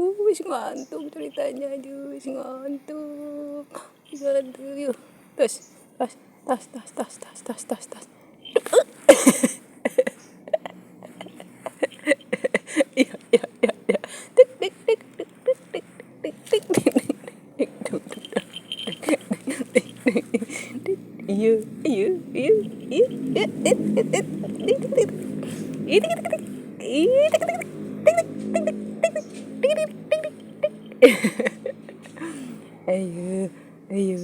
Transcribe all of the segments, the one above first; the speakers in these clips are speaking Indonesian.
Wis ngantuk ceritanya, wis ngantuk. Yuk. Tas. Iya. Tik tik tik tik tik tik tik tik tik. Iya. Ayo.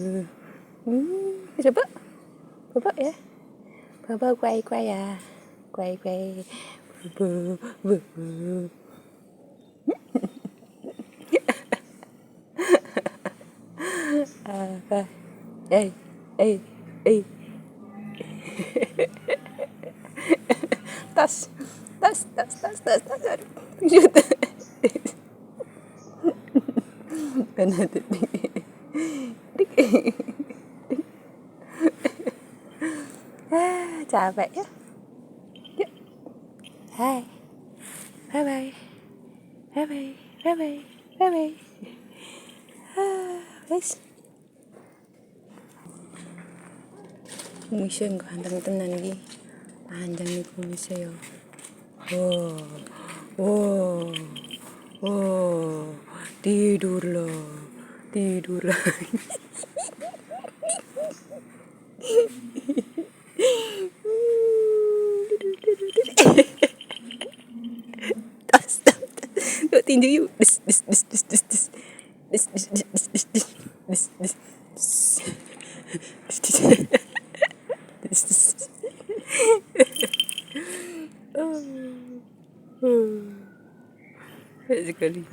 Coba ya. Baba quay ya. Quay. Bu. Apa? Eh. Tas. Aduh. Mana tuh? Capek ya. Yuk. Hai. Bye. Guys. Kumisnya ganteng tenan iki. Panjang nih kumisnya ya. Wow. Tidur lah. Tas. Yuk tinju yuk. Sekali.